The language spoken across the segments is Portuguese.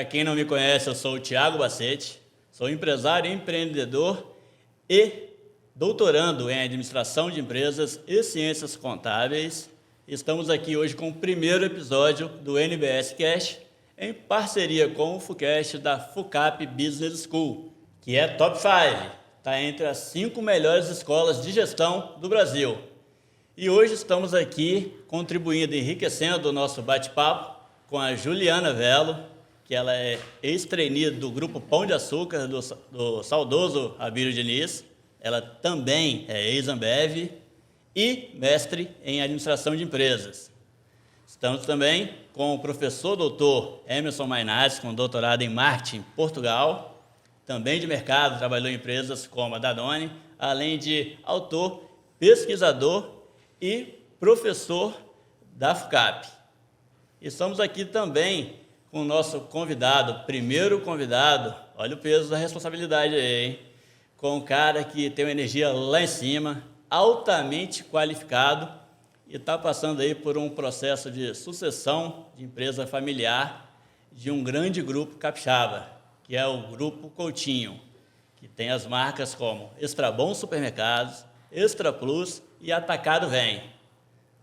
Para quem não me conhece, eu sou o Thiago Bacete, sou empresário, empreendedor e doutorando em Administração de Empresas e Ciências Contábeis. Estamos aqui hoje com o primeiro episódio do NBS Cast, em parceria com o FUCast da FUCAP Business School, que é top 5, está entre as 5 melhores escolas de gestão do Brasil. E hoje estamos aqui contribuindo, enriquecendo o nosso bate-papo com a Juliana Velo, que ela é ex-trainee do Grupo Pão de Açúcar, do saudoso Abílio Diniz. Ela também é ex-Ambev e mestre em Administração de Empresas. Estamos também com o professor doutor Emerson Mainardi, com doutorado em Marketing em Portugal, também de mercado, trabalhou em empresas como a Danone, além de autor, pesquisador e professor da FUCAP. Estamos aqui também com o nosso convidado, primeiro convidado, olha o peso da responsabilidade aí, hein? Com um cara que tem uma energia lá em cima, altamente qualificado e está passando aí por um processo de sucessão de empresa familiar de um grande grupo capixaba, que é o Grupo Coutinho, que tem as marcas como Extra Bom Supermercados, Extra Plus e Atacado Vem.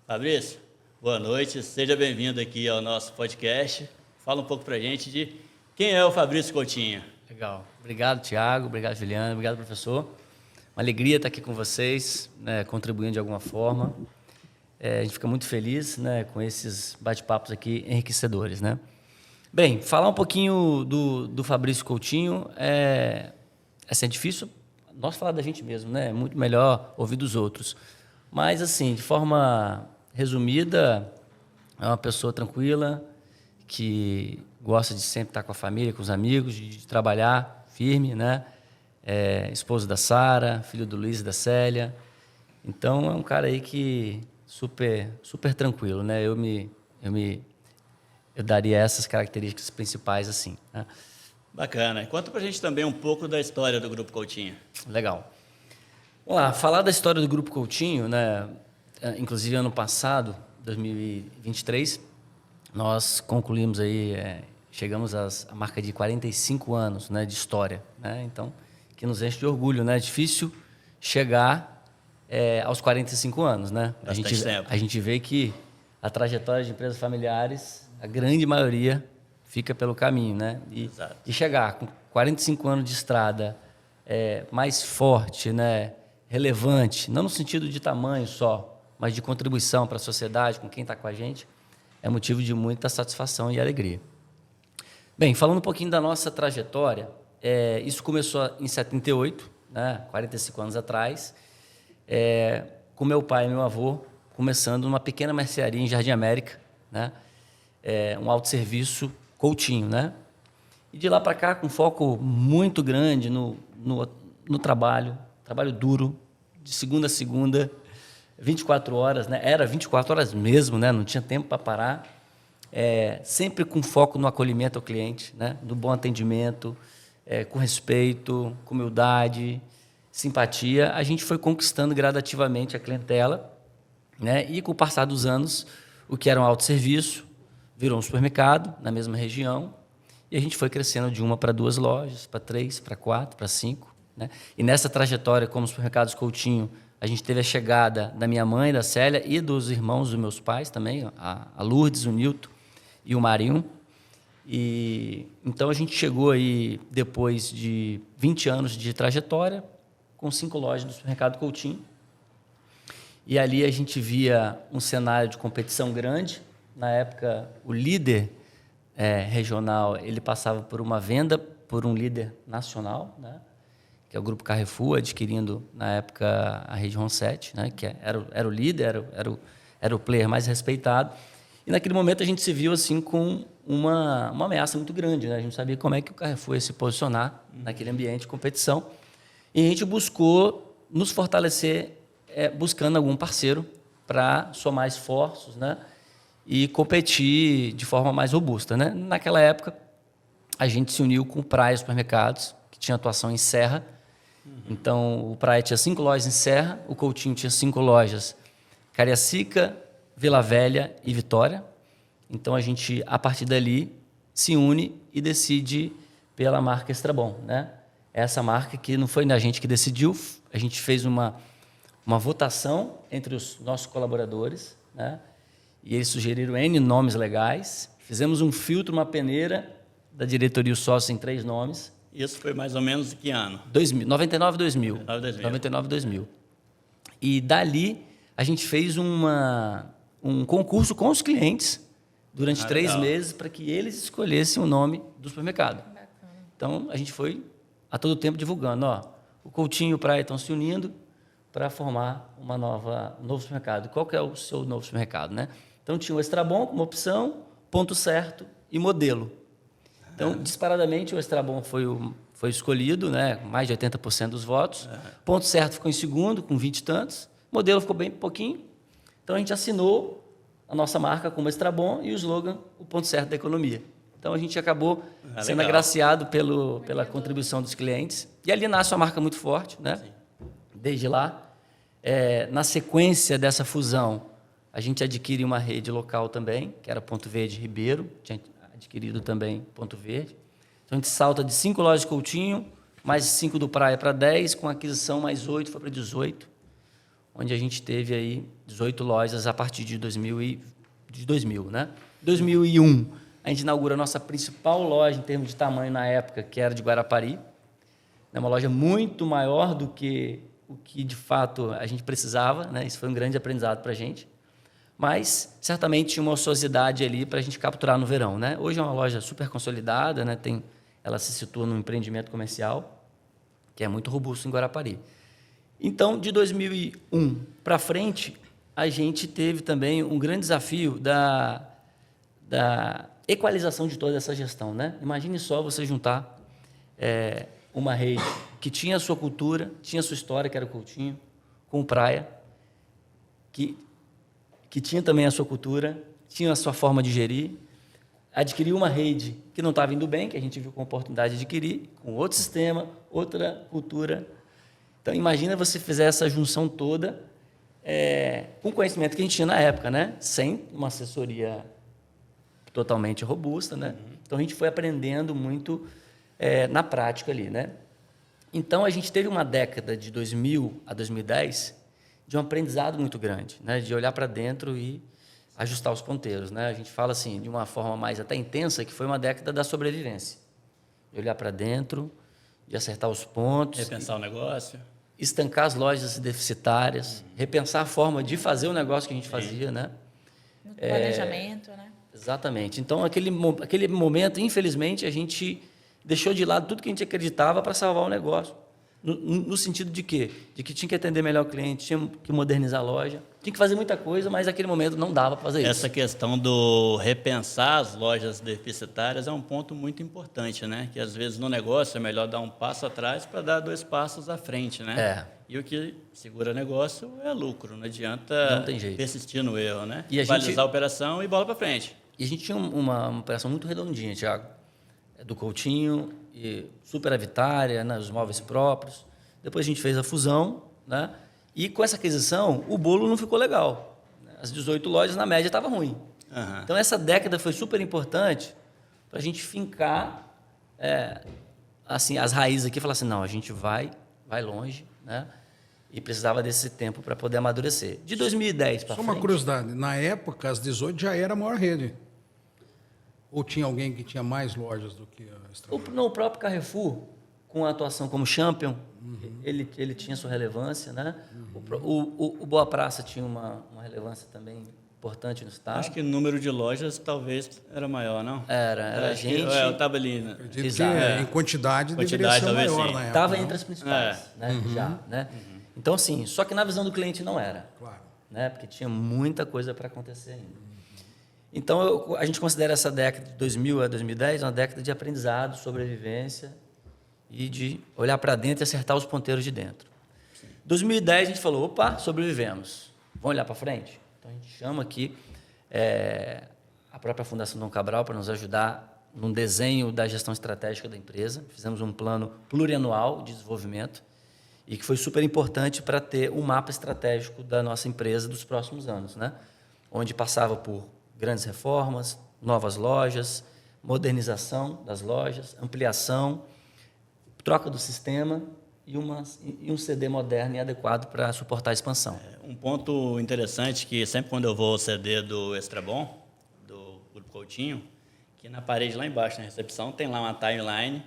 Fabrício, boa noite, seja bem-vindo aqui ao nosso podcast. Fala um pouco para a gente de quem é o Fabrício Coutinho. Legal. Obrigado, Thiago. Obrigado, Juliana. Obrigado, professor. Uma alegria estar aqui com vocês, né, contribuindo de alguma forma. A gente fica muito feliz, né, com esses bate-papos aqui enriquecedores, né? Bem, falar um pouquinho do Fabrício Coutinho é difícil nós falar da gente mesmo, né? É muito melhor ouvir dos outros. Mas, assim, de forma resumida, é uma pessoa tranquila, que gosta de sempre estar com a família, com os amigos, de trabalhar firme, né? Esposo da Sara, filho do Luiz e da Célia. Então, é um cara aí que super tranquilo, né? Eu daria essas características principais assim, né? Bacana. Conta pra gente também um pouco da história do Grupo Coutinho. Legal. Vamos lá, falar da história do Grupo Coutinho, né? Inclusive, ano passado, 2023, nós concluímos aí, chegamos à marca de 45 anos, né, de história, né? Então, que nos enche de orgulho, né? É difícil chegar aos 45 anos, né? A gente vê que a trajetória de empresas familiares, a grande maioria fica pelo caminho, né? E chegar com 45 anos de estrada, mais forte, né? Relevante, não no sentido de tamanho só, mas de contribuição para a sociedade, com quem está com a gente, é motivo de muita satisfação e alegria. Bem, falando um pouquinho da nossa trajetória, isso começou em 78, né? 45 anos atrás, com meu pai e meu avô, começando numa pequena mercearia em Jardim América, né? Um autosserviço Coutinho, né? E de lá para cá, com foco muito grande no trabalho duro, de segunda a segunda, 24 horas, né? Era 24 horas mesmo, né? Não tinha tempo para parar. Sempre com foco no acolhimento ao cliente, né? No bom atendimento, com respeito, com humildade, simpatia. A gente foi conquistando gradativamente a clientela, né? E com o passar dos anos, o que era um autosserviço virou um supermercado na mesma região, e a gente foi crescendo de 1 para 2 lojas, para 3, para 4, para 5. Né? E nessa trajetória, como Supermercados Coutinho, a gente teve a chegada da minha mãe, da Célia, e dos irmãos dos meus pais também, a Lourdes, o Nilton e o Marinho. E então a gente chegou aí, depois de 20 anos de trajetória, com 5 lojas do Supermercado Coutinho. E ali a gente via um cenário de competição grande. Na época, o líder regional, ele passava por uma venda por um líder nacional, né? Que é o Grupo Carrefour, adquirindo, na época, a Rede Ronset, né? Que era o líder, era o player mais respeitado. E, naquele momento, a gente se viu assim, com uma ameaça muito grande, né? A gente sabia como é que o Carrefour ia se posicionar naquele ambiente de competição. E a gente buscou nos fortalecer, buscando algum parceiro para somar esforços, né? E competir de forma mais robusta, né? Naquela época, a gente se uniu com o Praia Supermercados, que tinha atuação em Serra. Então, o Praia tinha 5 lojas em Serra, o Coutinho tinha 5 lojas Cariacica, Vila Velha e Vitória. Então, a gente, a partir dali, se une e decide pela marca Extrabom, né? Essa marca que não foi a gente que decidiu, a gente fez uma votação entre os nossos colaboradores, né? E eles sugeriram N nomes legais. Fizemos um filtro, uma peneira da diretoria e os sócios em 3 nomes. Isso foi mais ou menos em que ano? 99 2000. 99, 2000. E dali a gente fez um concurso com os clientes durante 3 legal. meses para que eles escolhessem o nome do supermercado. Bacana. Então a gente foi a todo tempo divulgando, ó, o Coutinho e o Praia estão se unindo para formar um novo supermercado. Qual que é o seu novo supermercado, né? Então tinha o Extrabom como opção, Ponto Certo e Modelo. Então, disparadamente, o Extrabom foi escolhido, né? Mais de 80% dos votos. Ponto Certo ficou em segundo, com 20 e tantos. Modelo ficou bem pouquinho. Então, a gente assinou a nossa marca como Extrabom e o slogan, o Ponto Certo da Economia. Então, a gente acabou sendo legal. agraciado pela contribuição dos clientes. E ali nasce uma marca muito forte, né? Sim. Desde lá. Na sequência dessa fusão, a gente adquire uma rede local também, que era Ponto Verde Ribeiro, tinha adquirido também Ponto Verde. Então, a gente salta de 5 lojas de Coutinho, mais 5 do Praia para 10, com aquisição mais 8, foi para 18, onde a gente teve aí 18 lojas a partir de 2000, né? 2001, a gente inaugura a nossa principal loja em termos de tamanho na época, que era de Guarapari. É uma loja muito maior do que o que, de fato, a gente precisava, né? Isso foi um grande aprendizado para a gente. Mas, certamente, tinha uma ociosidade ali para a gente capturar no verão, né? Hoje é uma loja super consolidada, né? Ela se situa num empreendimento comercial que é muito robusto em Guarapari. Então, de 2001 para frente, a gente teve também um grande desafio da equalização de toda essa gestão, né? Imagine só você juntar uma rede que tinha a sua cultura, tinha a sua história, que era o Coutinho, com o Praia, que tinha também a sua cultura, tinha a sua forma de gerir, adquiriu uma rede que não estava indo bem, que a gente viu com a oportunidade de adquirir, com outro sistema, outra cultura. Então, imagina você fizer essa junção toda com o conhecimento que a gente tinha na época, né? Sem uma assessoria totalmente robusta, né? Então, a gente foi aprendendo muito na prática ali, né? Então, a gente teve uma década de 2000 a 2010 de um aprendizado muito grande, né? De olhar para dentro e ajustar os ponteiros, né? A gente fala assim, de uma forma mais até intensa, que foi uma década da sobrevivência. De olhar para dentro, de acertar os pontos. Repensar o negócio. Estancar as lojas deficitárias, repensar a forma de fazer o negócio que a gente fazia, né? No planejamento, né? Exatamente. Então, aquele momento, infelizmente, a gente deixou de lado tudo que a gente acreditava para salvar o negócio. No sentido de quê? De que tinha que atender melhor o cliente, tinha que modernizar a loja, tinha que fazer muita coisa, mas naquele momento não dava para fazer isso. Essa questão do repensar as lojas deficitárias é um ponto muito importante, né? Que às vezes no negócio é melhor dar um passo atrás para dar 2 passos à frente, né? E o que segura negócio é lucro, não adianta Não tem jeito. persistir no erro, né? E a Balizar a operação e bola para frente. E a gente tinha uma operação muito redondinha, Thiago, do Coutinho, e superavitária, né, os móveis próprios. Depois a gente fez a fusão, né? E com essa aquisição, o bolo não ficou legal. As 18 lojas, na média, estava ruim. Aham. Então, essa década foi super importante para a gente fincar assim, as raízes aqui e falar assim, não, a gente vai longe, né? E precisava desse tempo para poder amadurecer. De 2010 para Só frente... uma curiosidade, na época, as 18 já era a maior rede. Ou tinha alguém que tinha mais lojas do que a Extrabom? O próprio Carrefour, com a atuação como champion, ele tinha sua relevância, né? O Boa Praça tinha uma relevância também importante no estado. Acho que o número de lojas talvez era maior, não? Era Acho que- gente... eu estava ali, né? Acredito Exato. que em quantidade deveria Quantidade, ser talvez maior sim. na época. Estava não? entre as principais, né? Já, né? Então, assim, só que na visão do cliente não era, Claro. né? Porque tinha muita coisa para acontecer ainda. Então, a gente considera essa década de 2000 a 2010 uma década de aprendizado, sobrevivência e de olhar para dentro e acertar os ponteiros de dentro. Em 2010, a gente falou, opa, sobrevivemos. Vamos olhar para frente? Então, a gente chama aqui a própria Fundação Dom Cabral para nos ajudar num desenho da gestão estratégica da empresa. Fizemos um plano plurianual de desenvolvimento e que foi super importante para ter um mapa estratégico da nossa empresa dos próximos anos, né? Onde passava por grandes reformas, novas lojas, modernização das lojas, ampliação, troca do sistema e um CD moderno e adequado para suportar a expansão. Um ponto interessante que sempre quando eu vou ao CD do Extra Bom, do Grupo Coutinho, que na parede lá embaixo, na recepção, tem lá uma timeline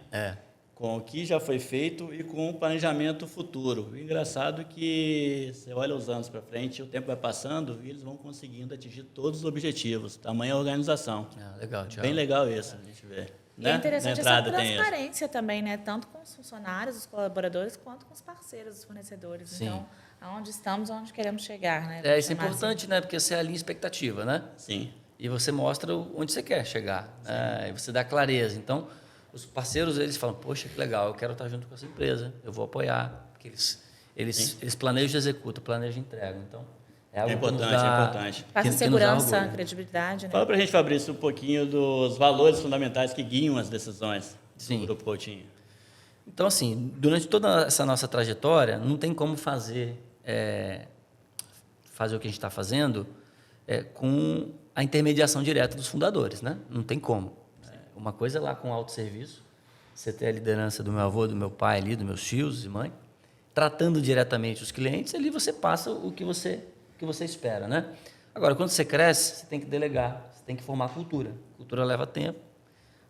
com o que já foi feito e com o planejamento futuro. O engraçado é que você olha os anos para frente, o tempo vai passando e eles vão conseguindo atingir todos os objetivos, tamanho organização. Legal, Thiago. Bem legal isso, a gente vê. E é interessante essa tem isso. transparência também, né? Tanto com os funcionários, os colaboradores, quanto com os parceiros, os fornecedores. Sim. Então, aonde estamos, aonde queremos chegar, né? Isso é importante, né? Porque você alinha expectativa, né? Sim. E você mostra onde você quer chegar, né? E você dá clareza. Então, os parceiros, eles falam, poxa, que legal, eu quero estar junto com essa empresa, eu vou apoiar, porque eles planejam e executam, planejam e entregam. Então, é algo importante, que nos dá, é importante. Passa que nos dá segurança, orgulho. credibilidade, né? Fala para a gente, Fabrício, um pouquinho dos valores fundamentais que guiam as decisões Sim. do Grupo Coutinho. Então, assim, durante toda essa nossa trajetória, não tem como fazer o que a gente está fazendo com a intermediação direta dos fundadores, né? Não tem como. Uma coisa é lá com autosserviço, você tem a liderança do meu avô, do meu pai ali, dos meus tios e mãe, tratando diretamente os clientes, ali você passa o que você espera, né? Agora, quando você cresce, você tem que delegar, você tem que formar cultura. Cultura leva tempo,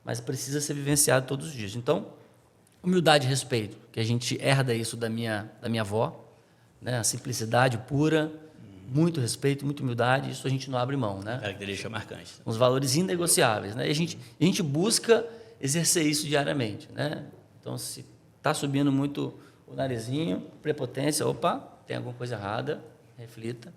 mas precisa ser vivenciado todos os dias. Então, humildade e respeito, que a gente herda isso da minha avó, né? A simplicidade pura, muito respeito, muita humildade, isso a gente não abre mão, né? Característica marcante. Uns valores inegociáveis, né? E a gente busca exercer isso diariamente, né? Então, se está subindo muito o narizinho, prepotência, opa, tem alguma coisa errada, reflita.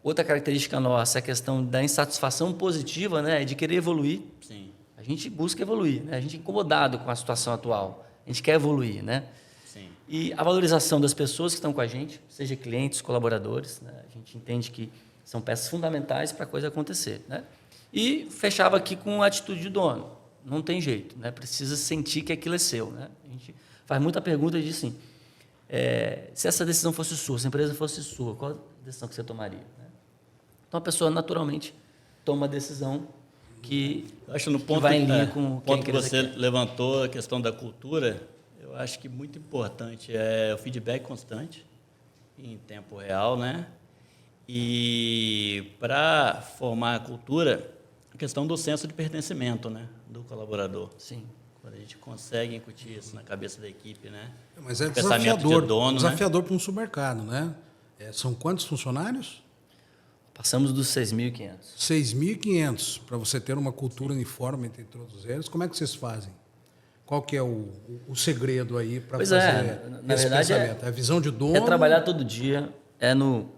Outra característica nossa é a questão da insatisfação positiva, né? De querer evoluir. Sim. A gente busca evoluir, né? A gente é incomodado com a situação atual, a gente quer evoluir, né? Sim. E a valorização das pessoas que estão com a gente, seja clientes, colaboradores, né? A gente entende que são peças fundamentais para a coisa acontecer, né? E fechava aqui com a atitude de dono. Não tem jeito, né? Precisa sentir que aquilo é seu, né? A gente faz muita pergunta e diz assim, se essa decisão fosse sua, se a empresa fosse sua, qual a decisão que você tomaria? Né? Então, a pessoa naturalmente toma a decisão que Eu acho no ponto, vai em linha com o que a ponto que empresa você quer. levantou, a questão da cultura, eu acho que muito importante é o feedback constante, em tempo real, né? E para formar a cultura, a questão do senso de pertencimento, né? Do colaborador. Sim. Quando a gente consegue incutir isso na cabeça da equipe, né? Mas é Pensamento desafiador, de dono, desafiador para um supermercado, né? São quantos funcionários? Passamos dos 6.500. 6.500, para você ter uma cultura uniforme entre todos eles. Como é que vocês fazem? Qual que é o segredo aí para Pois fazer na esse verdade, pensamento? É a visão de dono? É trabalhar todo dia,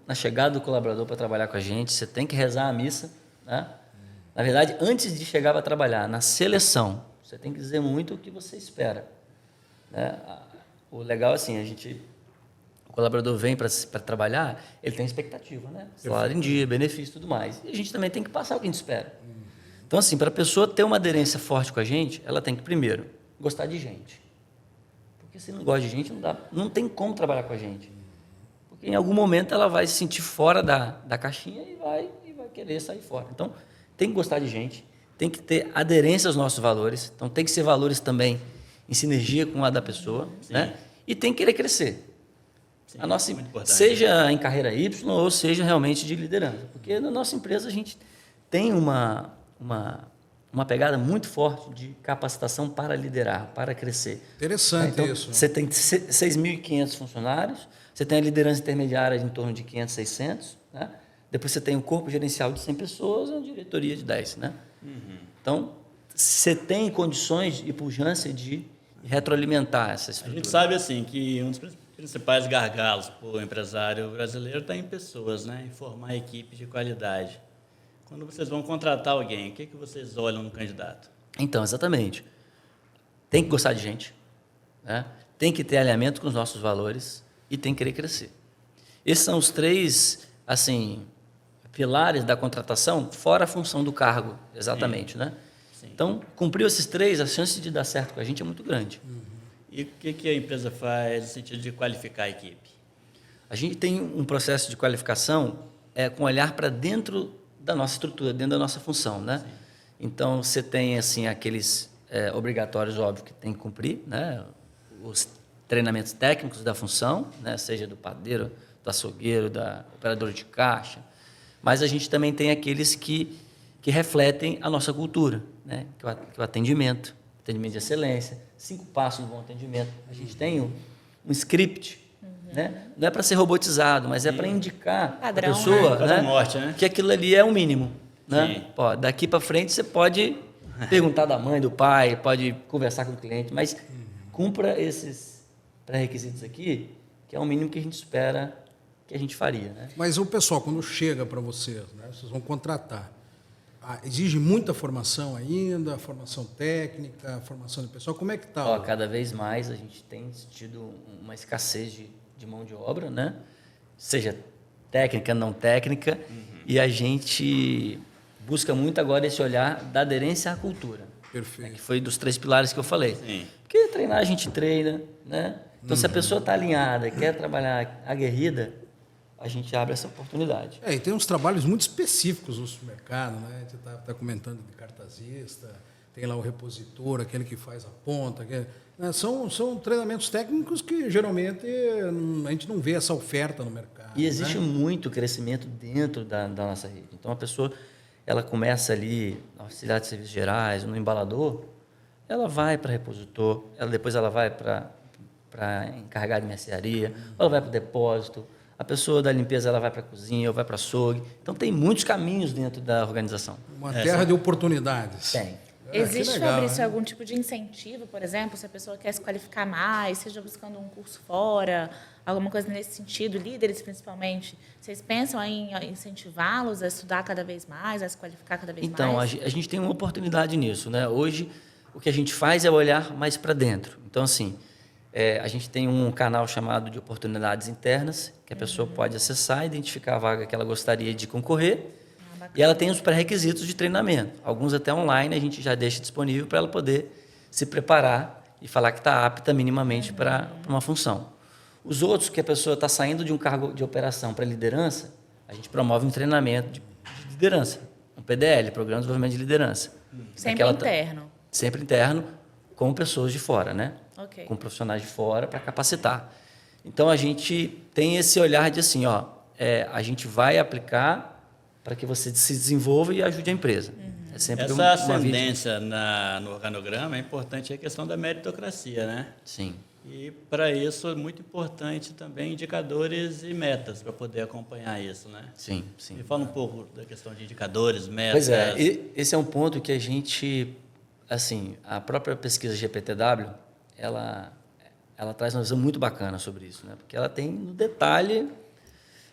na chegada do colaborador para trabalhar com a gente, você tem que rezar a missa, né? Na verdade, antes de chegar para trabalhar, na seleção, você tem que dizer muito o que você espera, né? O legal, assim, o colaborador vem para trabalhar, ele tem expectativa, né? Salário em dia, benefício e tudo mais. E a gente também tem que passar o que a gente espera. Então, assim, para a pessoa ter uma aderência forte com a gente, ela tem que, primeiro, gostar de gente. Porque se não gosta de gente, não tem como trabalhar com a gente. Porque em algum momento ela vai se sentir fora da caixinha e vai querer sair fora. Então, tem que gostar de gente, tem que ter aderência aos nossos valores, então tem que ser valores também em sinergia com a da pessoa, né? E tem que querer crescer. Sim, A nossa, muito importante. seja em carreira Y ou seja realmente de liderança. Porque na nossa empresa a gente tem uma pegada muito forte de capacitação para liderar, para crescer. Interessante Então, isso. você tem 6.500 funcionários, você tem a liderança intermediária de em torno de 500, 600, né? Depois você tem o corpo gerencial de 100 pessoas e uma diretoria de 10, né? Então, você tem condições e pujança de retroalimentar essa A estrutura. gente sabe, assim, que um dos principais gargalos para o empresário brasileiro está em pessoas, né? Em formar equipe de qualidade. Quando vocês vão contratar alguém, o que vocês olham no candidato? Então, exatamente. Tem que gostar de gente, né? Tem que ter alinhamento com os nossos valores e tem que querer crescer. Esses são os 3, assim, pilares da contratação, fora a função do cargo, exatamente, né? Sim. Então, cumpriu esses 3, a chance de dar certo com a gente é muito grande. E o que a empresa faz no sentido de qualificar a equipe? A gente tem um processo de qualificação com olhar para dentro da nossa estrutura, dentro da nossa função, né? Então, você tem assim aqueles obrigatórios, óbvio, que tem que cumprir, né? Os treinamentos técnicos da função, né? Seja do padeiro, do açougueiro, da operadora de caixa. Mas a gente também tem aqueles que refletem a nossa cultura, né? Que é o atendimento de excelência, 5 passos do bom atendimento. A gente tem um script, né? Não é para ser robotizado, mas é para indicar Padrão, a pessoa, né? Norte, né? que aquilo ali é o mínimo. Né? Pô, daqui para frente você pode perguntar da mãe, do pai, pode conversar com o cliente, mas cumpra esses pré-requisitos aqui, que é o mínimo que a gente espera que a gente faria. Né? Mas o pessoal, quando chega para vocês, né, vocês vão contratar, exige muita formação ainda, formação técnica, formação de pessoal, como é que está? Cada vez mais a gente tem tido uma escassez de mão de obra, né? Seja técnica, não técnica, e a gente busca muito agora esse olhar da aderência à cultura. Perfeito. Né? Que foi dos 3 pilares que eu falei. Sim. Porque treinar a gente treina, né? Então, se a pessoa está alinhada, quer trabalhar aguerrida, a gente abre essa oportunidade. E tem uns trabalhos muito específicos no supermercado, né? Você está comentando de cartazista, tem lá o repositor, aquele que faz a ponta. Né? São treinamentos técnicos que geralmente a gente não vê essa oferta no mercado. E existe né? muito crescimento dentro da nossa rede. Então, a pessoa ela começa ali no auxiliar de serviços gerais, no embalador, ela vai para repositor, depois ela vai para encarregado de mercearia, ela vai para o depósito, a pessoa da limpeza ela vai para a cozinha, ou vai para açougue. Então, tem muitos caminhos dentro da organização. Uma terra de oportunidades. Tem. Existe, legal, Fabrício, né? algum tipo de incentivo, por exemplo, se a pessoa quer se qualificar mais, seja buscando um curso fora, alguma coisa nesse sentido, líderes principalmente, vocês pensam em incentivá-los a estudar cada vez mais, a se qualificar cada vez Então, mais? a gente tem uma oportunidade nisso, né? Hoje, o que a gente faz é olhar mais para dentro. Então, assim, a gente tem um canal chamado de oportunidades internas, que a pessoa pode acessar, identificar a vaga que ela gostaria de concorrer, e ela tem os pré-requisitos de treinamento. Alguns até online a gente já deixa disponível para ela poder se preparar e falar que está apta minimamente para uma função. Os outros, que a pessoa está saindo de um cargo de operação para liderança, a gente promove um treinamento de liderança, um PDL, Programa de Desenvolvimento de Liderança. Sempre interno. Sempre interno, com pessoas de fora, né? Ok. Com profissionais de fora para capacitar. Então, a gente tem esse olhar de assim, a gente vai aplicar para que você se desenvolva e ajude a empresa. É sempre Essa uma ascendência no organograma é importante a questão da meritocracia, né? Sim. E, para isso, é muito importante também indicadores e metas para poder acompanhar isso, né? Sim, sim. Me fala um pouco da questão de indicadores, metas. Pois é, esse é um ponto que a gente, assim, a própria pesquisa GPTW, ela traz uma visão muito bacana sobre isso, né? Porque ela tem no detalhe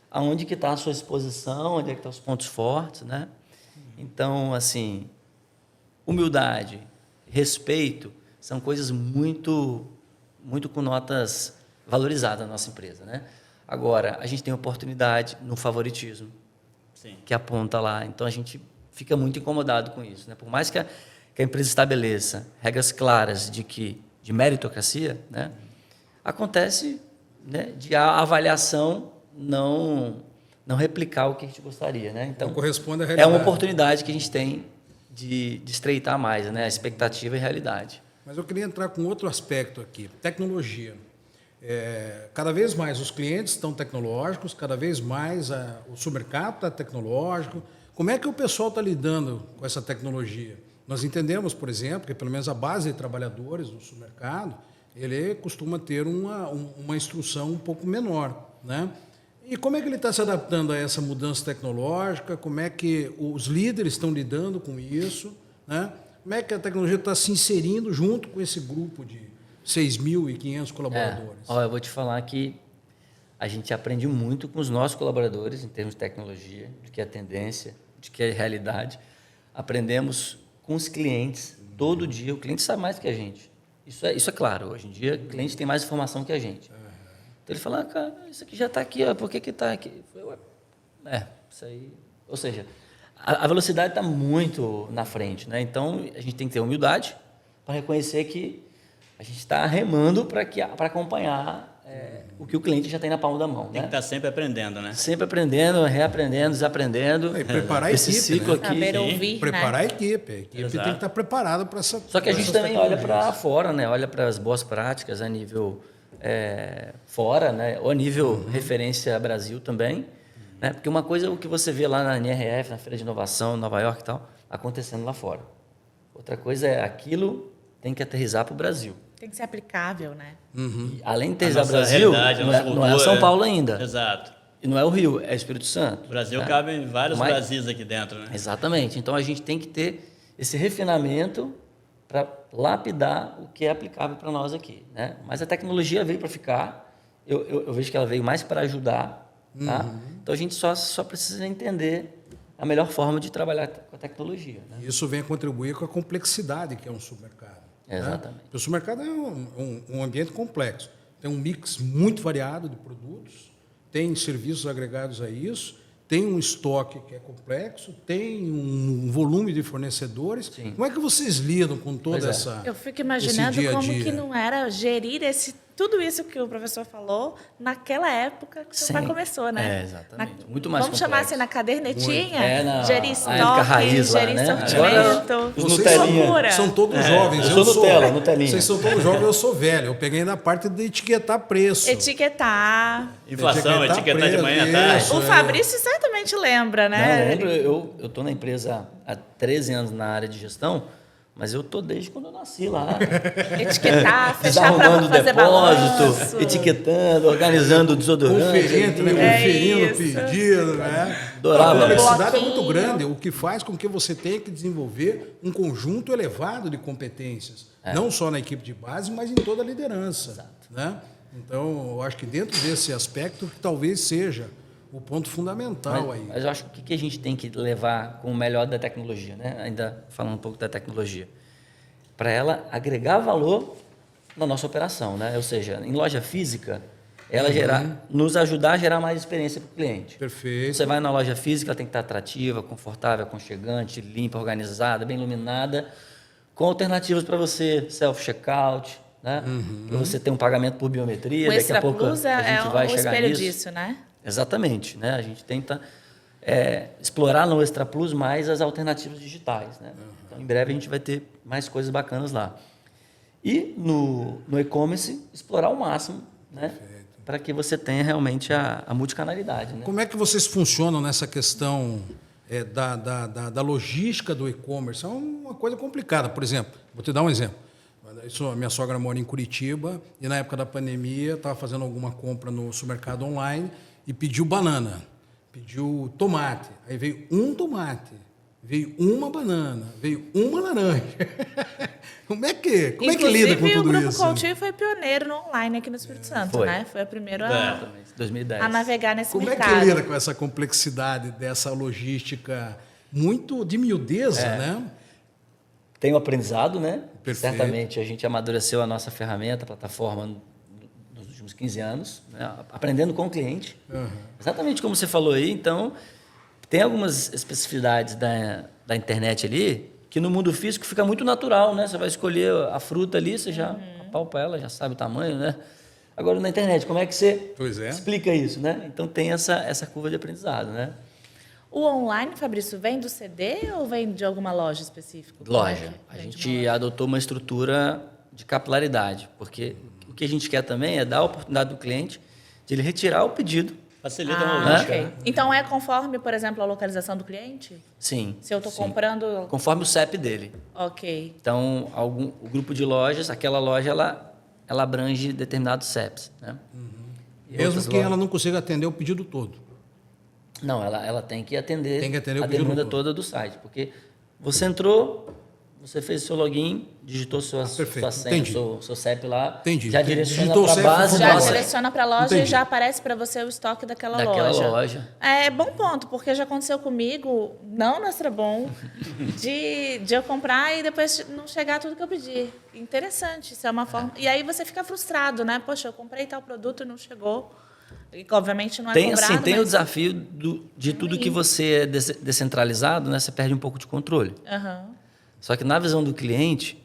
aonde que está a sua exposição, onde é que estão os pontos fortes, né? Então, assim, humildade, respeito, são coisas muito com notas valorizadas na nossa empresa, né? Agora, a gente tem oportunidade no favoritismo, Sim. que aponta lá. Então, a gente fica muito incomodado com isso, né? Por mais que a empresa estabeleça regras claras de meritocracia, né? Acontece, né, de a avaliação não replicar o que a gente gostaria, né? Então, Não corresponde à é realidade. uma oportunidade que a gente tem de estreitar mais, né? A expectativa e a realidade. Mas eu queria entrar com outro aspecto aqui, tecnologia. Cada vez mais os clientes estão tecnológicos, cada vez mais o supermercado está tecnológico. Como é que o pessoal está lidando com essa tecnologia? Nós entendemos, por exemplo, que pelo menos a base de trabalhadores do supermercado, ele costuma ter uma instrução um pouco menor, né? E como é que ele está se adaptando a essa mudança tecnológica? Como é que os líderes estão lidando com isso, né? Como é que a tecnologia está se inserindo junto com esse grupo de 6.500 colaboradores? Eu vou te falar que a gente aprende muito com os nossos colaboradores em termos de tecnologia, de que é tendência, de que é realidade. Aprendemos com os clientes todo dia. O cliente sabe mais que a gente. Isso é claro. Hoje em dia, o cliente tem mais informação que a gente. Então, ele fala, cara, isso aqui já está aqui, por que está aqui? Isso aí... Ou seja, a velocidade está muito na frente, né? Então, a gente tem que ter humildade para reconhecer que a gente está remando para acompanhar o que o cliente já tem na palma da mão. Tem que Né? estar sempre aprendendo, né? Sempre aprendendo, reaprendendo, desaprendendo. E preparar a Esse equipe, ciclo né? aqui. Saber ouvir, Preparar né? a equipe. A equipe Exato. tem que estar preparada para essa. Só que a pra gente essas também olha para tecnologias. fora, né? Olha para as boas práticas a nível fora, né? Ou a nível referência Brasil também. Né? Porque uma coisa é o que você vê lá na NRF, na Feira de Inovação, em Nova York e tal, acontecendo lá fora. Outra coisa é aquilo tem que aterrissar para o Brasil. Tem que ser aplicável, né? E, além de A aterrissar nossa para o Brasil, realidade, a não nossa não é cultura, São Paulo ainda. Exato. E não é o Rio, é Espírito Santo. O Brasil né? cabe em vários Mas- Brasis aqui dentro, né? Exatamente. Então a gente tem que ter esse refinamento para lapidar o que é aplicável para nós aqui. Né? Mas a tecnologia veio para ficar. Eu vejo que ela veio mais para ajudar. Tá? Então a gente só precisa entender a melhor forma de trabalhar com a tecnologia. Né? Isso vem a contribuir com a complexidade que é um supermercado. né? Exatamente. Porque o supermercado é um ambiente complexo. Tem um mix muito variado de produtos, tem serviços agregados a isso, tem um estoque que é complexo, tem um volume de fornecedores. Sim. Como é que vocês lidam com toda Pois é. essa Eu fico esse imaginando dia a como dia? que não era gerir tudo isso que o professor falou naquela época que o seu pai Sim. começou, né? Exatamente. Muito mais Vamos chamar complexo. assim, na cadernetinha, É, na gerir época estoque, raiz lá, gerir né? sortimento. Agora, os Vocês Nutelinha. loucura. são todos jovens. eu sou Nutella, Nutelinha. Vocês são todos jovens, eu sou velho. Eu peguei na parte de etiquetar preço. Etiquetar. Inflação, etiquetar de manhã à tarde. Isso, O Fabrício certamente lembra, Não, né? eu lembro, eu estou na empresa há 13 anos na área de gestão, mas eu estou desde quando eu nasci lá. Etiquetar, fechar para Desarrumando o fazer balanço. depósito, etiquetando, organizando o desodorante. Conferente, né? É Conferindo o isso. pedido, né? Adorava. A complexidade é Bloquinho. muito grande, o que faz com que você tenha que desenvolver um conjunto elevado de competências. Não só na equipe de base, mas em toda a liderança. Né? Então, eu acho que dentro desse aspecto, que talvez seja o ponto fundamental aí. Mas eu acho que o que a gente tem que levar com o melhor da tecnologia, né? Ainda falando um pouco da tecnologia, para ela agregar valor na nossa operação, né? Ou seja, em loja física, ela nos ajudar a gerar mais experiência para o cliente. Perfeito. Você vai na loja física, ela tem que estar atrativa, confortável, aconchegante, limpa, organizada, bem iluminada, com alternativas para você, self-checkout, né? Para você ter um pagamento por biometria. O Daqui Extra a pouco Plus a é gente vai o chegar espelho nisso. disso, né? Exatamente, né? A gente tenta explorar no Extra Plus mais as alternativas digitais, né? Então, em breve a gente vai ter mais coisas bacanas lá. E no e-commerce, explorar ao máximo, né? Para que você tenha realmente a multicanalidade, né? Como é que vocês funcionam nessa questão da logística do e-commerce? É uma coisa complicada. Por exemplo, vou te dar um exemplo. Minha sogra mora em Curitiba e na época da pandemia estava fazendo alguma compra no supermercado online e pediu banana, pediu tomate. Aí veio um tomate, veio uma banana, veio uma laranja. Como é que lida com Inclusive, tudo o Grupo isso? Coutinho foi pioneiro no online aqui no Espírito Santo, Foi. né? Foi a primeira Exatamente, 2010. a navegar nesse Como é mercado. que lida com essa complexidade dessa logística muito de miudeza, né? Tem o aprendizado, né? Perfeito. Certamente a gente amadureceu a nossa ferramenta, a plataforma nos últimos 15 anos, né? Aprendendo com o cliente. Exatamente como você falou aí. Então, tem algumas especificidades da internet ali que no mundo físico fica muito natural, né? Você vai escolher a fruta ali, você já apalpa ela, já sabe o tamanho, né? Agora, na internet, como é que você Pois é. explica isso, né? Então, tem essa curva de aprendizado, né? O online, Fabrício, vem do CD ou vem de alguma loja específica? Loja. A Vem de uma gente loja. adotou uma estrutura de capilaridade, porque o que a gente quer também é dar a oportunidade do cliente de ele retirar o pedido. Facilita a Ah, logística. ok. né? Então é conforme, por exemplo, a localização do cliente? Sim. Se eu estou sim. comprando. Conforme o CEP dele. Ok. Então, o grupo de lojas, aquela loja, ela abrange determinados CEPs. Né? E Mesmo outras que lojas- ela não consiga atender o pedido todo. Não, ela tem que atender, Tem que atender o a pedido demanda todo. toda do site. Porque você entrou, você fez seu login, digitou sua perfeito. senha, Entendi. seu CEP lá, Entendi. já direciona Digitou o para a CEP, base Já Nossa. direciona para a loja Entendi. e já aparece para você o estoque daquela daquela loja. É bom ponto, porque já aconteceu comigo, não no Extrabom, de eu comprar e depois não chegar tudo que eu pedi. Interessante, isso é uma forma. E aí você fica frustrado, né? Poxa, eu comprei tal produto e não chegou. E obviamente não é Tem, cobrado, assim, tem o mas... desafio de tudo que você é descentralizado, né? Você perde um pouco de controle. Aham. Só que na visão do cliente,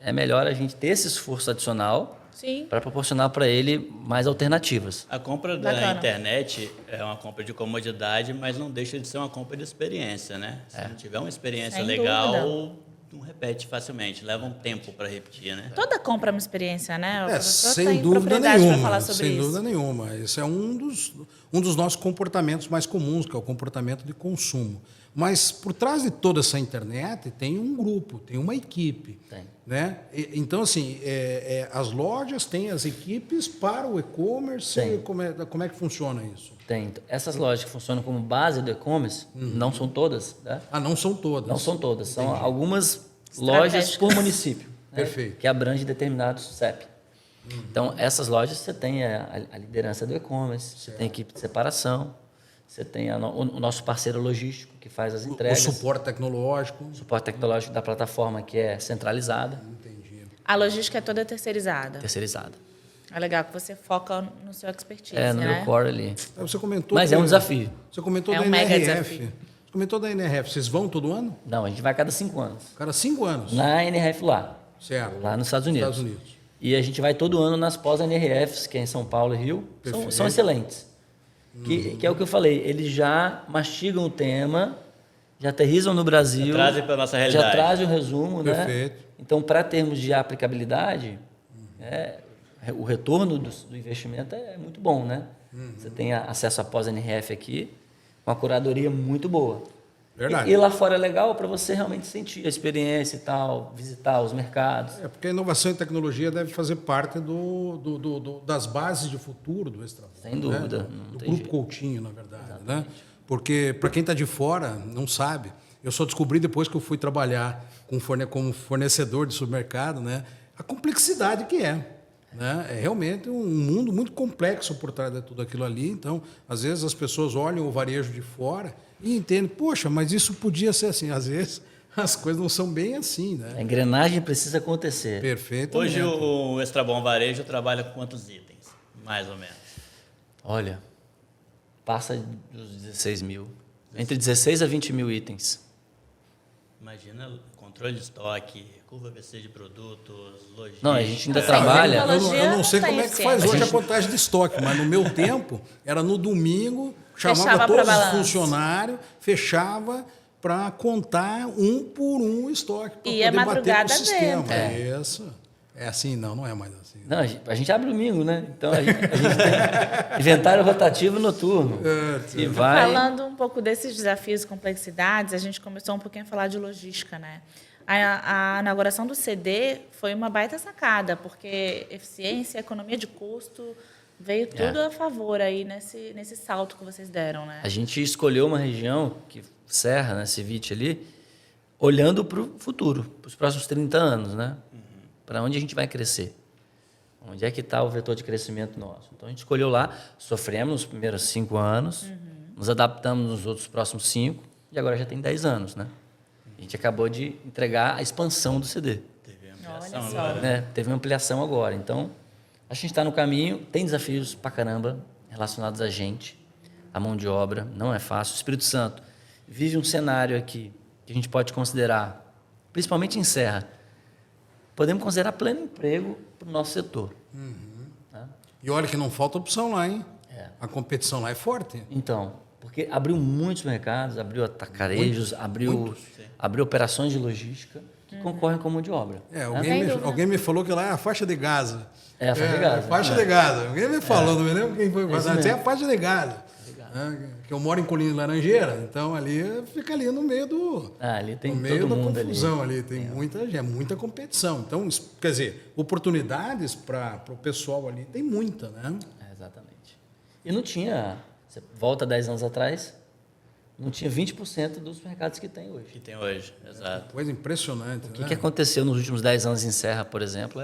é melhor a gente ter esse esforço adicional Sim. para proporcionar para ele mais alternativas. A compra da Bacana. internet é uma compra de comodidade, mas não deixa de ser uma compra de experiência, né? Se não tiver uma experiência Sem legal, dúvida. não repete facilmente, leva um tempo para repetir, né? Toda compra é uma experiência, né? A professora Sem tem dúvida propriedade para nenhuma. falar sobre Sem isso. dúvida nenhuma. Esse é um dos nossos comportamentos mais comuns, que é o comportamento de consumo. Mas por trás de toda essa internet tem um grupo, tem uma equipe. Tem. Né? Então, assim, as lojas têm as equipes para o e-commerce. Tem. Como é que funciona isso? Tem. Essas lojas que funcionam como base do e-commerce, não são todas, né? Ah, não são todas. Não são todas, são algumas lojas por município, né? Perfeito. Que abrange determinados CEP. Então, essas lojas você tem a liderança do e-commerce, você tem equipe de separação, você tem o nosso parceiro logístico que faz as O entregas, suporte tecnológico. o suporte tecnológico da plataforma que é centralizada, A logística é toda terceirizada. terceirizada. É legal que você foca no seu expertise, É, no né? meu core ali. Você comentou. Mas é um desafio. Você comentou É da um mega NRF. desafio. Você comentou da NRF. Vocês vão todo ano? Não, a gente vai a cada 5 anos. Cada 5 anos. Na NRF lá, Certo. lá nos Estados Unidos. Estados Unidos. E a gente vai todo ano nas pós-NRFs, que é em São Paulo e Rio. São excelentes. Que é o que eu falei, eles já mastigam o tema, já aterrizam no Brasil. Já trazem para a nossa realidade. Já trazem o resumo, né? Perfeito. Então, para termos de aplicabilidade, o retorno do investimento é muito bom, né? Você tem acesso a pós-NRF aqui, com uma curadoria muito boa. Verdade. E lá fora é legal para você realmente sentir a experiência e tal, visitar os mercados. É porque a inovação e tecnologia deve fazer parte das bases de futuro do Extramundo. Sem dúvida, Né? não Do tem Grupo jeito. Coutinho, na verdade. Né? Porque, para quem está de fora, não sabe, eu só descobri depois que eu fui trabalhar como fornecedor de supermercado, né? A complexidade que é. Né? É realmente um mundo muito complexo por trás de tudo aquilo ali. Então, às vezes, as pessoas olham o varejo de fora e entendem, poxa, mas isso podia ser assim. Às vezes, as coisas não são bem assim. Né? A engrenagem precisa acontecer. Perfeito. Hoje o Extra Bom Varejo trabalha com quantos itens, mais ou menos? Olha, passa dos 16 mil. Entre 16 a 20 mil itens. Imagina controle de estoque, curva ABC de produtos, logística. Não, a gente ainda Sim, trabalha. tecnologia. Eu não sei Tá como é que eficiente. faz hoje a gente- contagem de estoque, mas no meu tempo, era no domingo, chamava Fechava todos pra os balanço. funcionários, fechava para contar um por um o estoque, para E poder é bater com madrugada o sistema. dentro. Isso. É assim, não é mais assim. Não, a gente abre domingo, né? Então a gente tem inventário rotativo noturno. E vai. Falando um pouco desses desafios e complexidades, a gente começou um pouquinho a falar de logística, né? A inauguração do CD foi uma baita sacada, porque eficiência, economia de custo, veio tudo a favor aí nesse salto que vocês deram, né? A gente escolheu uma região, que Serra, né, Ceviche ali, olhando para o futuro, para os próximos 30 anos, né? Para onde a gente vai crescer? Onde é que está o vetor de crescimento nosso? Então, a gente escolheu lá, sofremos nos primeiros 5 anos, nos adaptamos nos outros próximos 5, e agora já tem 10 anos, né? A gente acabou de entregar a expansão do CD. Teve Olha ampliação só. agora. Né? Teve uma ampliação agora. Então, a gente está no caminho, tem desafios pra caramba relacionados a gente, a mão de obra, não é fácil. O Espírito Santo vive um cenário aqui que a gente pode considerar, principalmente em Serra, podemos considerar pleno emprego para o nosso setor. E olha que não falta opção lá, hein? É. A competição lá é forte. Então, porque abriu muitos mercados, abriu atacarejos, abriu operações de logística que concorrem com a mão de obra. É, né? alguém me falou que lá é a faixa de Gaza. É a faixa de Gaza. A faixa de Gaza. Alguém me falou, não me lembro quem foi. Mas mesmo. é a faixa de Gaza. Que eu moro em Colina de Laranjeira, então ali fica ali no meio Ali tem no meio todo da mundo confusão ali. ali. Tem muita competição. Então, quer dizer, oportunidades para o pessoal ali tem muita, né? Exatamente. E não tinha, você volta 10 anos atrás, não tinha 20% dos mercados que tem hoje. Que tem hoje, exato. Coisa impressionante, O né? que aconteceu nos últimos 10 anos em Serra, por exemplo,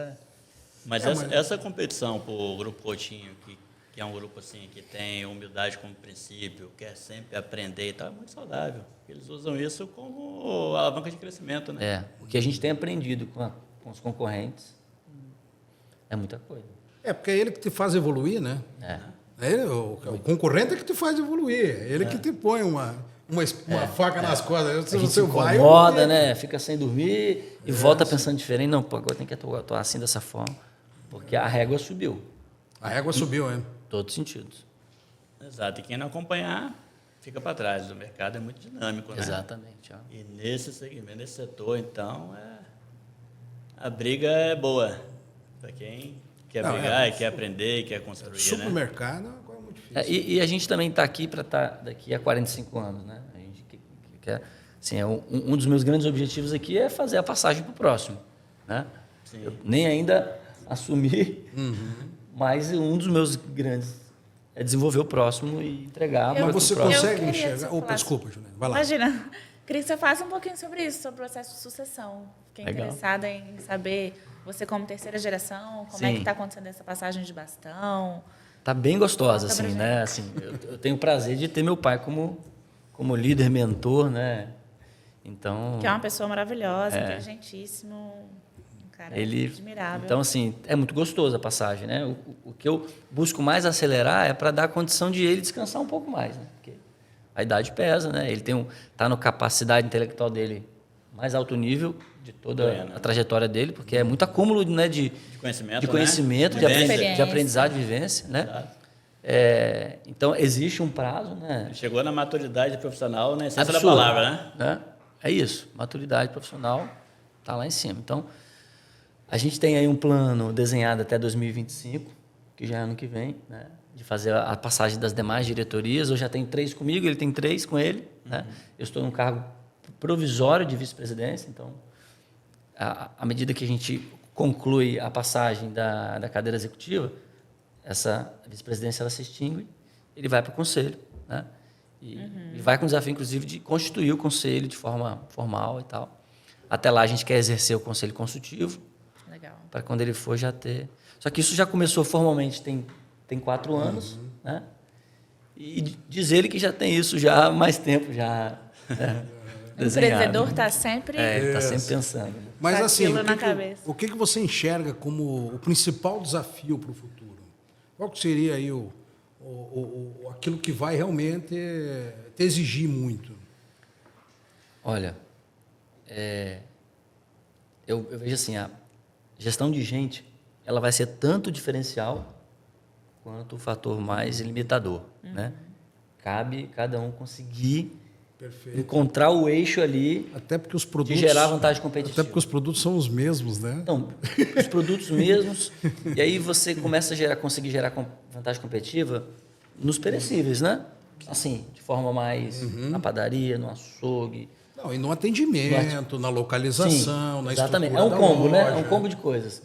Mas essa competição para o Grupo Coutinho, que é um grupo assim que tem humildade como princípio, quer sempre aprender e tal, é muito saudável. Eles usam isso como alavanca de crescimento, né? o que a gente tem aprendido com os concorrentes é muita coisa. É, porque é ele que te faz evoluir, né? O concorrente é que te faz evoluir. É ele que te põe uma faca nas costas. A gente se Você vai incomoda, né? Fica sem dormir e volta pensando diferente. Não, pô, agora tem que atuar assim dessa forma. porque a régua subiu, A régua subiu, hein? em todos os sentidos. Exato. E quem não acompanhar, fica para trás. O mercado é muito dinâmico, né? Exatamente. Ó. E nesse segmento, nesse setor, então, a briga é boa. Para quem quer Não, brigar, e quer aprender, e quer construir, né? Supermercado é uma coisa muito difícil. E a gente também está aqui para estar daqui a 45 anos, né? A gente quer, assim, um dos meus grandes objetivos aqui é fazer a passagem para o próximo, né? Sim. Eu nem ainda assumi, mas um dos meus grandes é desenvolver o próximo e entregar para o Mas você próximo. consegue queria que enxergar... você Opa, falasse. desculpa, Juliana. Vai lá. Imagina, queria que você falasse um pouquinho sobre isso, sobre o processo de sucessão. Fiquei Legal. interessada em saber, você como terceira geração, como é Sim. que está acontecendo essa passagem de bastão? Tá bem gostosa, Conta pra assim, né? Assim, eu tenho o prazer de ter meu pai como líder, mentor, né? Então, Que é uma pessoa maravilhosa, inteligentíssimo, um cara ele, admirável. então assim, é muito gostoso a passagem, né? O que eu busco mais acelerar é para dar a condição de ele descansar um pouco mais, né? Porque a idade pesa, né? Ele tá na capacidade intelectual dele mais alto nível de toda a trajetória dele, porque é muito acúmulo, né, de conhecimento, de né? conhecimento, de, Vivência. de aprendizado, de vivência, né? Então existe um prazo, né? Ele chegou na maturidade profissional, na essência da Absurdo, palavra, né? É isso, maturidade profissional está lá em cima. Então, a gente tem aí um plano desenhado até 2025, que já é ano que vem, né? De fazer a passagem das demais diretorias. Eu já tenho 3 comigo, ele tem 3 com ele, né? Eu estou num cargo provisório de vice-presidência, então, à medida que a gente conclui a passagem da cadeira executiva, essa vice-presidência ela se extingue, ele vai para o conselho, né? E vai com o desafio, inclusive, de constituir o conselho de forma formal e tal. Até lá a gente quer exercer o conselho consultivo, Legal. para quando ele for já ter... Só que isso já começou formalmente tem 4 anos, né? E diz ele que já tem isso já há mais tempo, já O empreendedor está sempre... ele está sempre pensando. Mas Com assim, aquilo na cabeça. o que você enxerga como o principal desafio para o futuro? Qual que seria aí aquilo que vai realmente te exigir muito? Olha, eu vejo assim, a gestão de gente, ela vai ser tanto diferencial quanto o fator mais limitador, né? Cabe cada um conseguir Perfeito. encontrar o eixo ali Até porque os de produtos... gerar vantagem competitiva. Até porque os produtos são os mesmos, né? Então, os produtos mesmos, e aí você começa a conseguir gerar vantagem competitiva nos perecíveis, né? Assim, de forma mais na padaria, no açougue. Não, e no atendimento, na localização, na exatamente. estrutura É um combo, da né? loja. É um combo de coisas.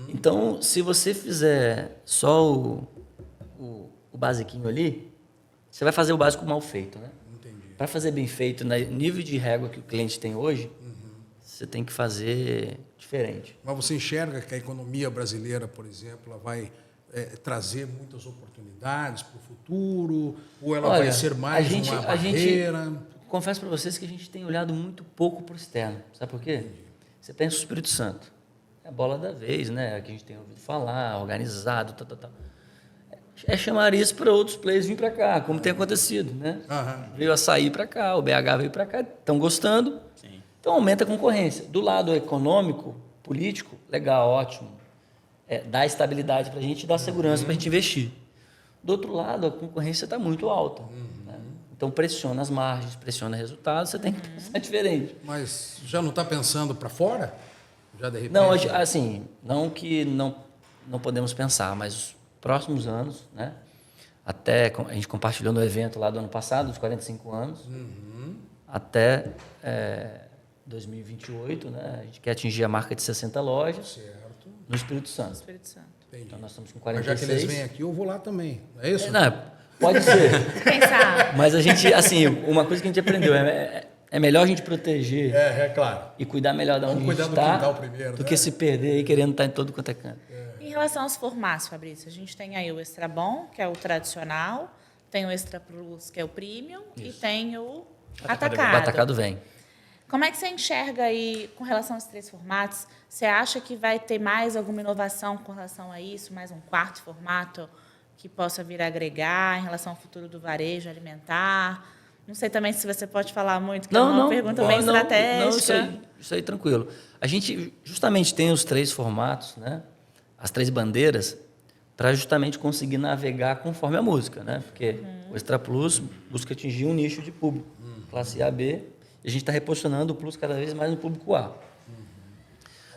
Então, se você fizer só o basiquinho ali, você vai fazer o básico mal feito, né? Para fazer bem feito, no nível de régua que o cliente tem hoje, você tem que fazer diferente. Mas você enxerga que a economia brasileira, por exemplo, ela vai trazer muitas oportunidades para o futuro? Ou ela vai ser mais uma barreira? Confesso para vocês que a gente tem olhado muito pouco para o externo. Sabe por quê? Você pensa no Espírito Santo. É a bola da vez, né? Que a gente tem ouvido falar, organizado, tal. É chamar isso para outros players vir para cá, como tem acontecido, né? Veio a Açaí para cá, o BH veio para cá, estão gostando. Sim. Então aumenta a concorrência. Do lado econômico, político, legal, ótimo. Dá estabilidade para a gente e dá segurança para a gente investir. Do outro lado, a concorrência está muito alta. Né? Então pressiona as margens, pressiona resultados, você tem que pensar diferente. Mas já não está pensando para fora? Já de repente? Não, assim, não que não podemos pensar, mas os próximos anos, né? Até a gente compartilhou no evento lá do ano passado, dos 45 anos, até 2028, né? A gente quer atingir a marca de 60 lojas no Espírito Santo. Espírito Santo. Então nós estamos com Mas 46. já que eles vêm aqui, eu vou lá também. É isso? Não, pode ser. Pensar. Mas a gente, assim, uma coisa que a gente aprendeu é melhor a gente proteger Claro. e cuidar melhor de onde Vamos a gente cuidar do está quintal primeiro, do né? que se perder aí querendo estar em todo quanto é canto. Em relação aos formatos, Fabrício, a gente tem aí o Extra Bom, que é o tradicional, tem o Extra Plus, que é o premium, e tem o atacado. O atacado vem. Como é que você enxerga aí com relação aos 3 formatos? Você acha que vai ter mais alguma inovação com relação a isso? Mais um 4º formato que possa vir a agregar em relação ao futuro do varejo alimentar? Não sei também se você pode falar muito, que é uma pergunta bem estratégica. Não, isso aí tranquilo. A gente justamente tem os 3 formatos, né? as 3 bandeiras para justamente conseguir navegar conforme a música, né? Porque o Extra Plus busca atingir um nicho de público, classe A, B, e a gente está reposicionando o Plus cada vez mais no público A.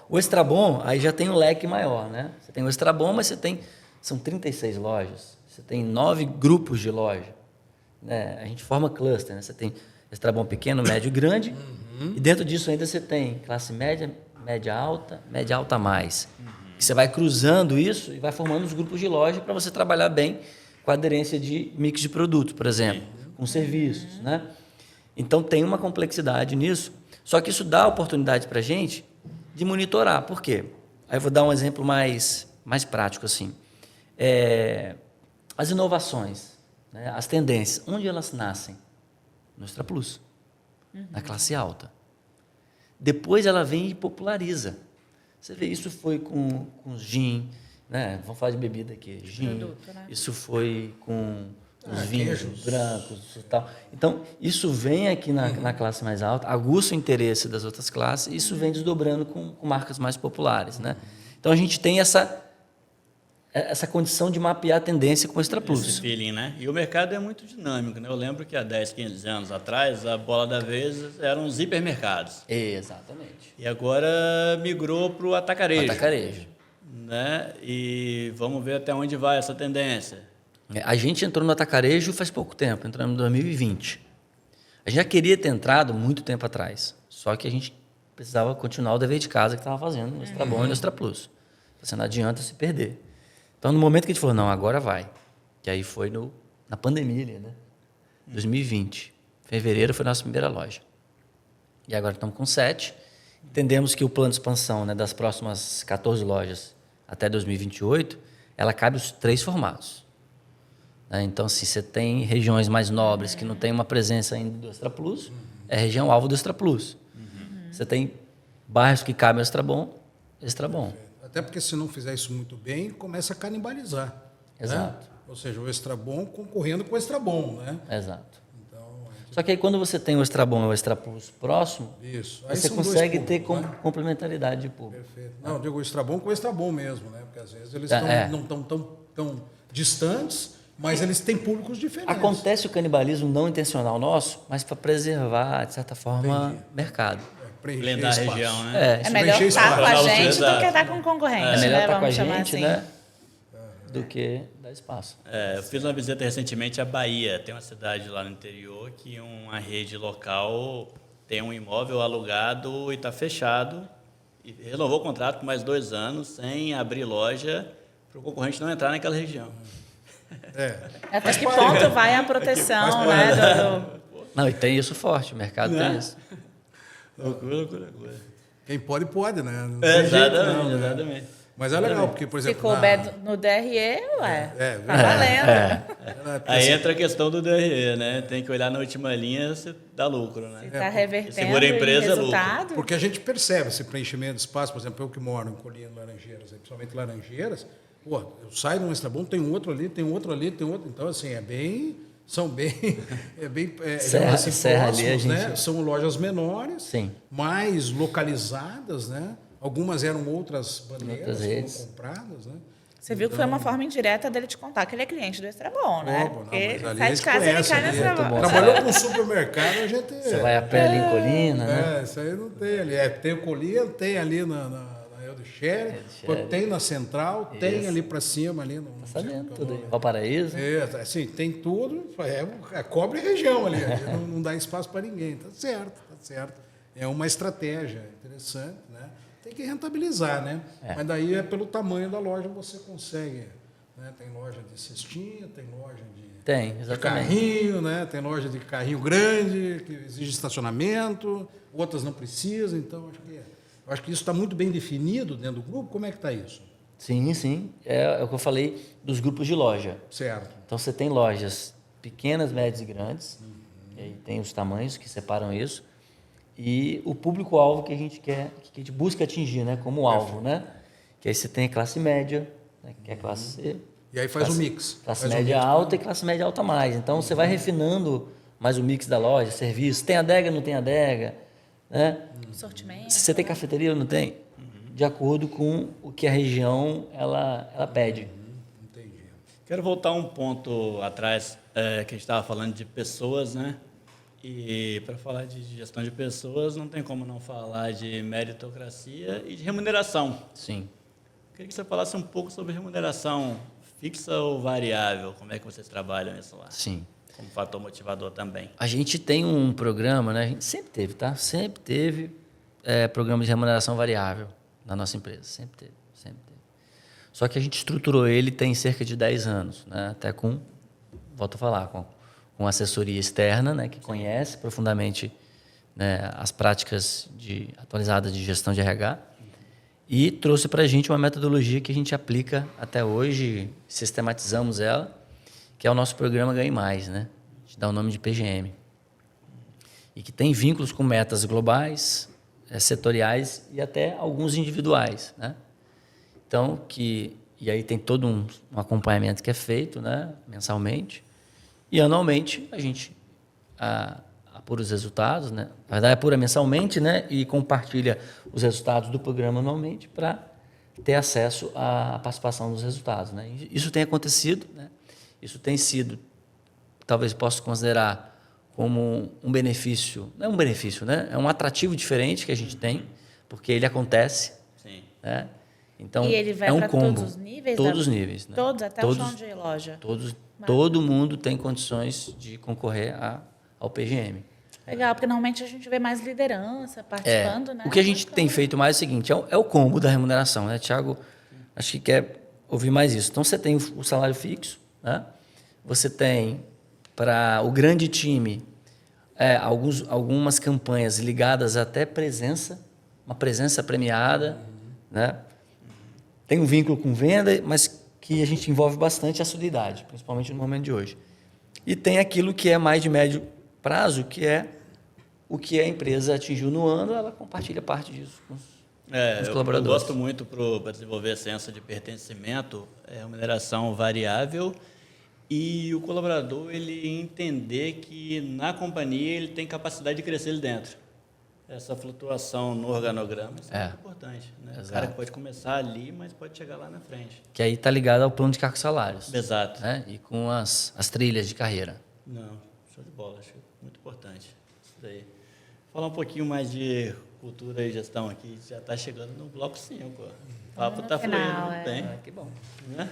O Extra Bom, aí já tem um leque maior, né? Você tem o Extra Bom, mas são 36 lojas, você tem 9 grupos de loja, né? A gente forma cluster, né? Você tem Extra Bom pequeno, médio e grande, e dentro disso ainda você tem classe média, média alta mais. E você vai cruzando isso e vai formando os grupos de loja para você trabalhar bem com a aderência de mix de produto, por exemplo, com serviços, né? Então tem uma complexidade nisso, só que isso dá a oportunidade para a gente de monitorar. Por quê? Aí eu vou dar um exemplo mais prático assim. As inovações, né? As tendências, onde elas nascem? No Extra Plus, na classe alta. Depois ela vem e populariza. Você vê, isso foi com gin, né? Vamos falar de bebida aqui, gin. Produto, né? Isso foi com os vinhos brancos e tal. Então, isso vem aqui na classe mais alta, aguça o interesse das outras classes, e isso vem desdobrando com marcas mais populares, né? Então, a gente tem essa condição de mapear a tendência com o Extra Plus. Esse feeling, né? E o mercado é muito dinâmico, né? Eu lembro que há 10, 15 anos atrás, a bola da vez eram os hipermercados. Exatamente. E agora migrou para o atacarejo. Atacarejo. Né? E vamos ver até onde vai essa tendência. A gente entrou no atacarejo faz pouco tempo, entramos em 2020. A gente já queria ter entrado muito tempo atrás, só que a gente precisava continuar o dever de casa que estava fazendo no Extra Bom e no Extra Plus. Você não adianta se perder. Então, no momento que a gente falou, não, agora vai. Que aí foi na pandemia, né? 2020. Fevereiro foi a nossa primeira loja. E agora estamos com 7. Entendemos que o plano de expansão, né, das próximas 14 lojas até 2028, ela cabe os 3 formatos. Né? Então, se você tem regiões mais nobres que não tem uma presença ainda do Extra Plus, é região alvo do Extra Plus. Você tem bairros que cabem ao Extra Bom, Extra Bom. Até porque se não fizer isso muito bem, começa a canibalizar. Exato. Né? Ou seja, o Extra Bom concorrendo com o Extra Bom, né? Exato. Então, Só que aí quando você tem o Extra Bom e o Extra Plus próximo, isso. Aí você são dois consegue públicos, ter né? complementaridade de público. Perfeito. Não, eu digo o Extra Bom com o Extra Bom mesmo, né? Porque às vezes eles não estão tão distantes, mas eles têm públicos diferentes. Acontece o canibalismo não intencional nosso, mas para preservar, de certa forma, mercado. Blendar a região, né? É melhor preencher estar com a espaço. gente do Exato. que estar com concorrente, É melhor né? estar com a Vamos chamar gente, assim. né? Do que dar espaço. Eu fiz uma visita recentemente à Bahia. Tem uma cidade lá no interior que uma rede local tem um imóvel alugado e está fechado. E renovou o contrato por mais 2 anos sem abrir loja para o concorrente não entrar naquela região. Até que ponto vai a proteção, né? Não, e tem isso forte, o mercado Né? tem isso. Loucura. Quem pode, né? Não tem jeito, Exatamente, não, né? exatamente. Mas é legal, porque, por Se exemplo... couber no DRE, ué, É, tá valendo. porque Aí assim, entra a questão do DRE, né? Tem que olhar na última linha, você dá lucro, né? Se está revertendo segura a empresa, em é lucro. resultado, Porque a gente percebe esse preenchimento de espaço, por exemplo, eu que moro em Colina, Laranjeiras, principalmente Laranjeiras, pô, eu saio num Extra Bom, tem um outro ali, tem outro ali, tem outro. Então, assim, são bem Serra ali, próximos, a né? gente- São lojas menores, Sim. mais localizadas, né? Algumas eram outras bandeiras Outras que foram redes. compradas, né? você viu que foi uma forma indireta dele te contar que ele é cliente do Extra Bom, né? Pô, não, Porque mas ali sai a de gente casa e ele conhece cai no ali. Extra Muito Bom. bom. Trabalhou com supermercado, a gente... Você vai a pé ali em Colina, né? Isso aí não tem ali. Tem o Colina, tem ali na Eldo Sherry, tem na Central, tem ali para cima, ali no... Tá sabendo tudo aí. Valparaíso. Assim, tem tudo, cobre região ali, não dá espaço para ninguém, tá certo. É uma estratégia interessante, né? Tem que rentabilizar, né? Mas daí pelo tamanho da loja você consegue, né? Tem loja de cestinha, tem loja Tem, de exatamente. carrinho, né? Tem loja de carrinho grande que exige estacionamento, outras não precisam, então acho que isso está muito bem definido dentro do grupo. Como é que está isso? Sim. É o que eu falei dos grupos de loja. Certo. Então, você tem lojas pequenas, médias e grandes. E aí tem os tamanhos que separam isso. E o público-alvo que a gente quer, que a gente busca atingir, né? Como alvo, né? Que aí você tem a classe média, né? Que é a classe C. E aí faz o mix. Classe Faz o média mix. alta e classe média alta mais. Então, você vai refinando mais o mix da loja, serviço. Tem adega, não tem adega, né? Sortimento. Se você tem cafeteria ou não tem? de acordo com o que a região ela pede. Entendi. Quero voltar um ponto atrás, que a gente estava falando de pessoas, né? E para falar de gestão de pessoas, não tem como não falar de meritocracia e de remuneração. Sim. Queria que você falasse um pouco sobre remuneração fixa ou variável, como é que vocês trabalham isso lá? Sim. Como fator motivador também. A gente tem um programa, né? A gente sempre teve, tá? Sempre teve programa de remuneração variável na nossa empresa. Sempre teve, sempre teve. Só que a gente estruturou ele tem cerca de 10 anos, né? Até volto a falar, com assessoria externa, né? Que conhece profundamente, né, as práticas atualizadas de gestão de RH e trouxe para a gente uma metodologia que a gente aplica até hoje, sistematizamos ela, que é o nosso programa Ganhe Mais, né? A gente dá o nome de PGM. E que tem vínculos com metas globais, setoriais e até alguns individuais, né? Então, e aí tem todo um acompanhamento que é feito, né, mensalmente. E anualmente a gente apura os resultados, né? Na verdade, apura mensalmente, né? E compartilha os resultados do programa anualmente para ter acesso à participação dos resultados, né? Isso tem acontecido, né? Isso tem sido, talvez possa considerar como um benefício, não é um benefício, né? É um atrativo diferente que a gente tem, porque ele acontece. Sim. Né? Então, E ele vai é um para combo. todos os níveis? Todos os níveis. Né? Todos, até o chão de loja. Todo mundo tem condições de concorrer ao PGM. Legal, porque normalmente a gente vê mais liderança participando, né? O que a gente tem feito mais é o seguinte, é o combo da remuneração, né? Thiago, acho que quer ouvir mais isso. Então, você tem o salário fixo, né? Você tem, para o grande time, algumas campanhas ligadas até uma presença premiada, né? Tem um vínculo com venda, mas que a gente envolve bastante a solidariedade, principalmente no momento de hoje. E tem aquilo que é mais de médio prazo, que é o que a empresa atingiu no ano, ela compartilha parte disso com os colaboradores. Eu gosto muito para desenvolver a senso de pertencimento, remuneração variável e o colaborador ele entender que na companhia ele tem capacidade de crescer ali dentro. Essa flutuação no organograma isso é muito importante. Né? O cara que pode começar ali, mas pode chegar lá na frente. Que aí está ligado ao plano de cargos e salários. Exato. Né? E com as trilhas de carreira. Não, show de bola. Acho muito importante isso daí. Falar um pouquinho mais de cultura e gestão aqui. Já está chegando no bloco 5. O papo está fluindo bem. Que bom. Né?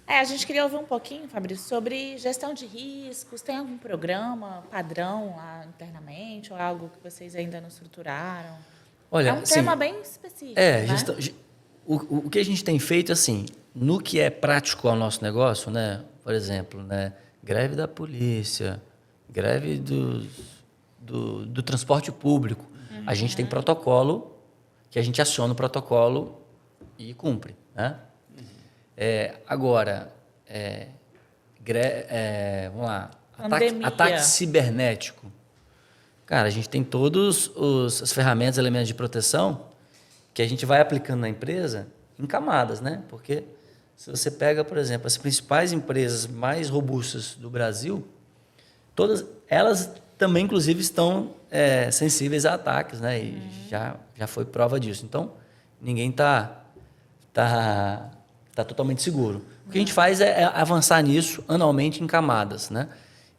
A gente queria ouvir um pouquinho, Fabrício, sobre gestão de riscos. Tem algum programa padrão lá internamente ou algo que vocês ainda não estruturaram? Olha, é um tema bem específico, né? O que a gente tem feito, assim, no que é prático ao nosso negócio, né? Por exemplo, né? Greve da polícia, greve do transporte público. A gente tem protocolo, que a gente aciona o protocolo e cumpre, né? Agora, vamos lá, ataque cibernético. Cara, a gente tem todas as ferramentas, elementos de proteção que a gente vai aplicando na empresa em camadas, né? Porque se você pega, por exemplo, as principais empresas mais robustas do Brasil, todas elas também, inclusive, estão sensíveis a ataques, né? E já foi prova disso. Então, ninguém está totalmente seguro. O que a gente faz é avançar nisso anualmente em camadas, né?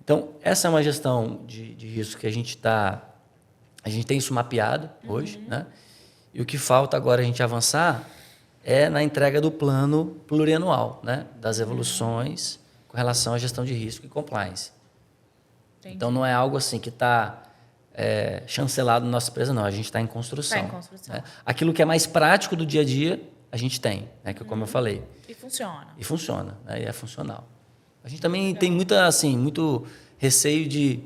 Então, essa é uma gestão de risco que a gente tem isso mapeado hoje, né? E o que falta agora a gente avançar é na entrega do plano plurianual, né? Das evoluções com relação à gestão de risco e compliance. Entendi. Então, não é algo assim que está chancelado na nossa empresa, não. A gente está em construção. Está em construção. Né? Aquilo que é mais prático do dia a dia, a gente tem, né? Que como eu falei. E funciona. E funciona, né? E é funcional. A gente também tem muito receio de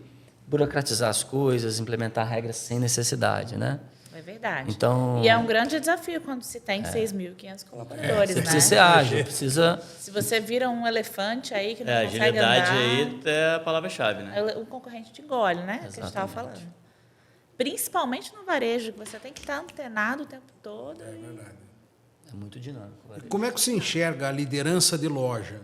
burocratizar as coisas, implementar regras sem necessidade, né? É verdade. Então, e é um grande desafio quando se tem 6.500 colaboradores, você né? precisa ser ágil, precisa... Se você vira um elefante aí que não consegue agilidade andar... aí é a palavra-chave, né? O concorrente te engole, né? Exatamente. Que a gente estava falando. Principalmente no varejo, que você tem que estar antenado o tempo todo. É verdade. É muito dinâmico. Como é que se enxerga a liderança de loja?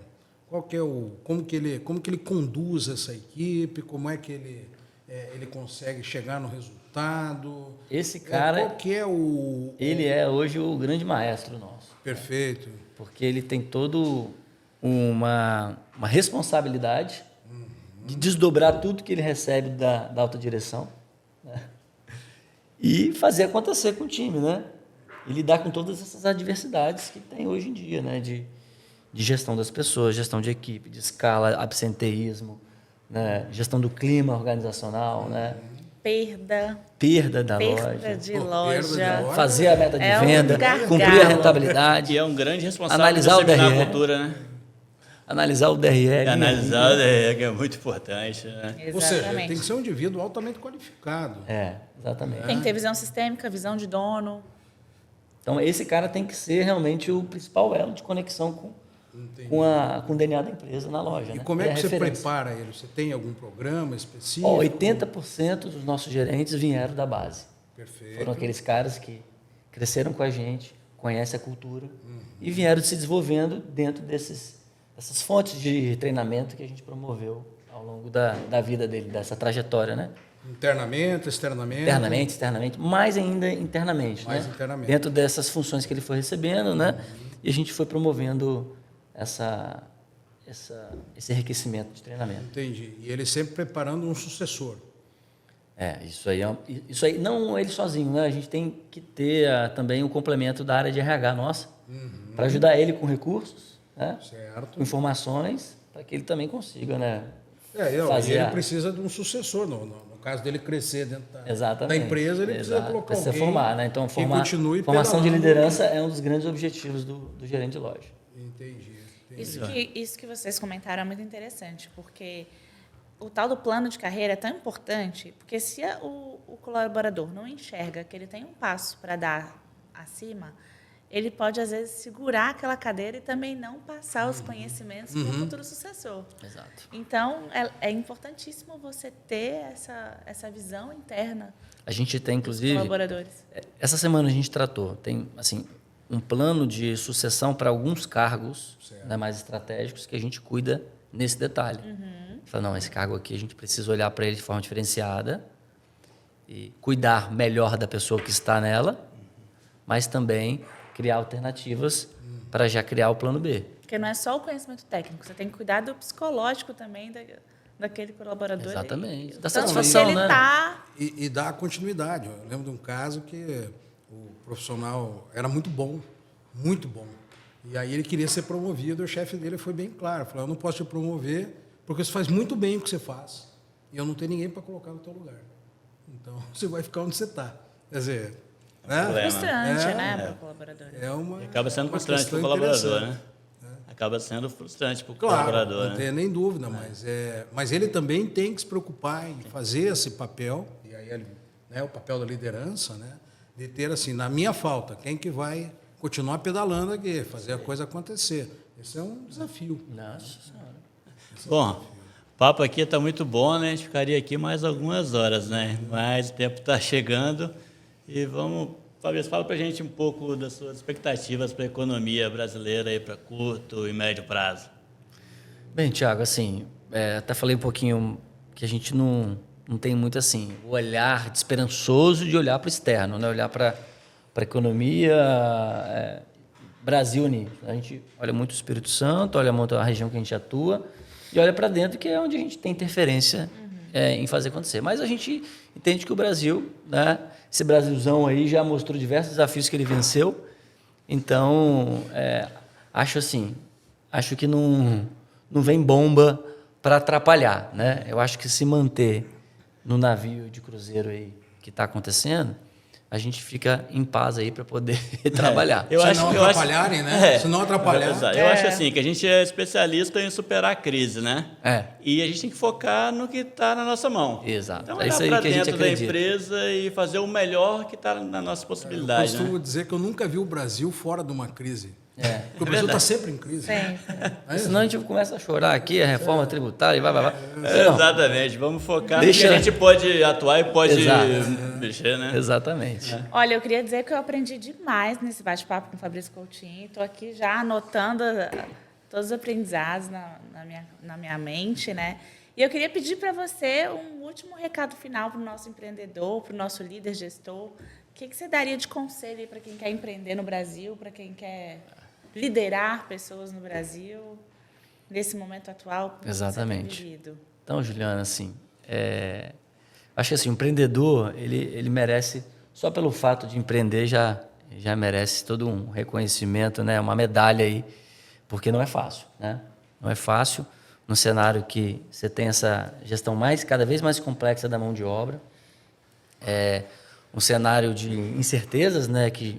Como que ele conduz essa equipe? Como é que ele consegue chegar no resultado? Esse cara, Qual que é o... ele é hoje o grande maestro nosso. Perfeito. Porque ele tem todo uma responsabilidade de desdobrar tudo que ele recebe da alta direção, né? E fazer acontecer com o time, né? E lidar com todas essas adversidades que tem hoje em dia, né? De gestão das pessoas, gestão de equipe, de escala, absenteísmo, né? Gestão do clima organizacional, né? Perda da loja. Perda de Pô, loja. perda de loja. Fazer a meta de É um venda, gargalo. cumprir a rentabilidade, E é um grande responsável Analisar por o disseminar DRE. a cultura, né? analisar o DRE. E analisar o DRE, que é muito importante, né? Ou seja, Exatamente. tem que ser um indivíduo altamente qualificado. Exatamente. Tem que ter visão sistêmica, visão de dono. Então, esse cara tem que ser realmente o principal elo de conexão com o DNA da empresa na loja. E né? como é a que você referência. prepara ele? Você tem algum programa específico? Ó, 80% dos nossos gerentes vieram da base. Perfeito. Foram aqueles caras que cresceram com a gente, conhecem a cultura e vieram se desenvolvendo dentro dessas fontes de treinamento que a gente promoveu ao longo da vida dele, dessa trajetória, né? Internamente, externamente? Internamente, externamente, mais ainda internamente, Mais né? internamente. Dentro dessas funções que ele foi recebendo, né? E a gente foi promovendo esse enriquecimento de treinamento. Entendi. E ele sempre preparando um sucessor. Isso aí não ele sozinho, né? A gente tem que ter também o complemento da área de RH nossa, para ajudar ele com recursos, né? Certo. Com informações, para que ele também consiga, né? E ele fazer precisa de um sucessor. No caso dele crescer dentro da Exatamente. empresa, ele precisa Exato. colocar Precisa alguém formar, né? Então, que continue formação de pedalando. liderança é um dos grandes objetivos do gerente de loja. Entendi. Isso que vocês comentaram é muito interessante, porque o tal do plano de carreira é tão importante, porque se o colaborador não enxerga que ele tem um passo para dar acima, ele pode, às vezes, segurar aquela cadeira e também não passar os conhecimentos para o futuro sucessor. Exato. Então, é importantíssimo você ter essa visão interna A gente tem, dos inclusive, colaboradores. essa semana a gente tratou, tem assim um plano de sucessão para alguns cargos, né, mais estratégicos que a gente cuida nesse detalhe. Fala, não, esse cargo aqui a gente precisa olhar para ele de forma diferenciada e cuidar melhor da pessoa que está nela, mas também criar alternativas para já criar o plano B. Porque não é só o conhecimento técnico, você tem que cuidar do psicológico também daquele colaborador. Exatamente. Da Tanto satisfação, que ele né? está... E dar continuidade. Eu lembro de um caso que o profissional era muito bom, muito bom. E aí ele queria ser promovido, e o chefe dele foi bem claro, falou, eu não posso te promover porque você faz muito bem o que você faz e eu não tenho ninguém para colocar no teu lugar. Então, você vai ficar onde você está. Quer dizer, né? frustrante, É, né, para o colaborador. É uma, E acaba sendo uma frustrante para questão o colaborador, interessante. né? Acaba sendo frustrante para o Claro, colaborador, não né? tem nem dúvida, mas ele também tem que se preocupar em fazer esse papel, e aí né, o papel da liderança, né, de ter assim, na minha falta, quem que vai continuar pedalando aqui, fazer a coisa acontecer. Esse é um desafio. Nossa Senhora. Bom, o papo aqui está muito bom, né? A gente ficaria aqui mais algumas horas, né? Mas o tempo está chegando e vamos... Fabrício, fala para a gente um pouco das suas expectativas para a economia brasileira aí para curto e médio prazo. Bem, Thiago, assim, até falei um pouquinho que a gente não tem muito assim o olhar esperançoso de olhar para o externo, né? Olhar para a economia, Brasil nisso. A gente olha muito o Espírito Santo, olha muito a região que a gente atua e olha para dentro, que é onde a gente tem interferência em fazer acontecer. Mas a gente entende que o Brasil, né, esse Brasilzão aí já mostrou diversos desafios que ele venceu. Então, acho que não vem bomba para atrapalhar, né? Eu acho que se manter no navio de cruzeiro aí que está acontecendo, a gente fica em paz aí para poder trabalhar. Se não atrapalharem, né? Se não atrapalhar. Eu acho assim, que a gente é especialista em superar a crise, né? E a gente tem que focar no que está na nossa mão. Exato. Então, É olhar isso aí para que a gente dentro da acredita. empresa e fazer o melhor que está na nossa Eu possibilidade, costumo né? dizer que eu nunca vi o Brasil fora de uma crise. Porque o Brasil está sempre em crise. Sempre. Senão a gente começa a chorar aqui, a reforma tributária e vai. Não. Exatamente, vamos focar Deixa- no que a gente pode atuar e pode Exato. mexer, né? Exatamente. Olha, eu queria dizer que eu aprendi demais nesse bate-papo com o Fabrício Coutinho. Estou aqui já anotando todos os aprendizados na minha mente, né? E eu queria pedir para você um último recado final para o nosso empreendedor, para o nosso líder gestor. O que você daria de conselho para quem quer empreender no Brasil, para quem quer liderar pessoas no Brasil, nesse momento atual que Exatamente. você tem vivido? Então, Juliana, assim, acho que assim, o empreendedor, ele merece, só pelo fato de empreender, já merece todo um reconhecimento, né? Uma medalha aí, porque não é fácil, né? Não é fácil num cenário que você tem essa gestão cada vez mais complexa da mão de obra, um cenário de incertezas, né? Que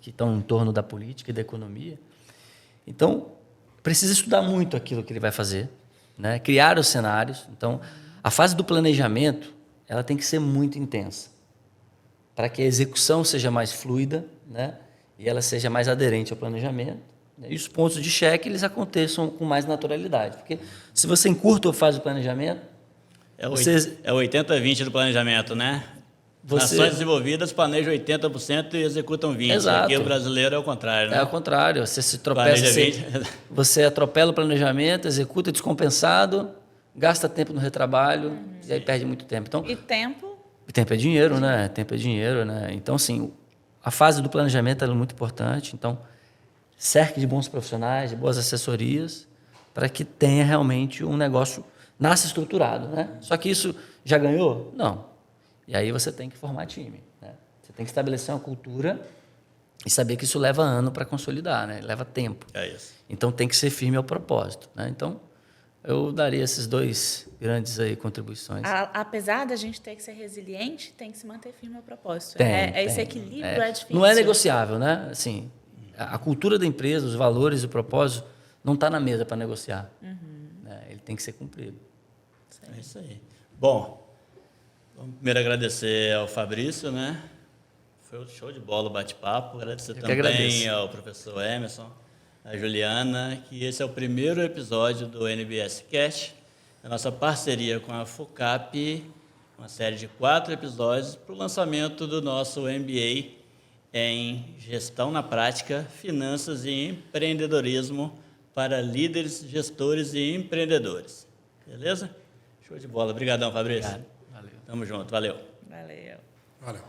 estão em torno da política e da economia. Então, precisa estudar muito aquilo que ele vai fazer, né? Criar os cenários. Então, a fase do planejamento, ela tem que ser muito intensa, para que a execução seja mais fluida, né? E ela seja mais aderente ao planejamento. Né? E os pontos de cheque eles aconteçam com mais naturalidade. Porque se você encurta a fase do planejamento... É o 80-20 do planejamento, né? Nações desenvolvidas planejam 80% e executam 20%. Exato. Aqui o brasileiro é o contrário, né? É o contrário. Você se tropeça, você atropela o planejamento, executa descompensado, gasta tempo no retrabalho e aí perde muito tempo. Então, E tempo? Tempo é dinheiro, né? Tempo é dinheiro, né? Então, assim, a fase do planejamento é muito importante. Então, cerque de bons profissionais, de boas assessorias, para que tenha realmente um negócio, nasça estruturado, né? Só que isso já ganhou? Não. E aí você tem que formar time, né? Você tem que estabelecer uma cultura e saber que isso leva ano para consolidar, né? Leva tempo. É isso. Então, tem que ser firme ao propósito, né? Então, eu daria esses dois grandes aí contribuições. Apesar da gente ter que ser resiliente, tem que se manter firme ao propósito. Tem. Esse equilíbrio é difícil. Não é negociável, né? Assim, a cultura da empresa, os valores, o propósito, não está na mesa para negociar. Né? Ele tem que ser cumprido. É isso aí. Bom, vamos primeiro agradecer ao Fabrício, né? Foi um show de bola o bate-papo. Agradecer também ao professor Emerson, a Juliana, que esse é o primeiro episódio do NBS Cast, a nossa parceria com a FUCAP, uma série de 4 episódios para o lançamento do nosso MBA em Gestão na Prática, Finanças e Empreendedorismo para líderes, gestores e empreendedores. Beleza? Show de bola. Obrigadão, Fabrício. Obrigado. Valeu. Tamo junto. Valeu. Valeu. Olha.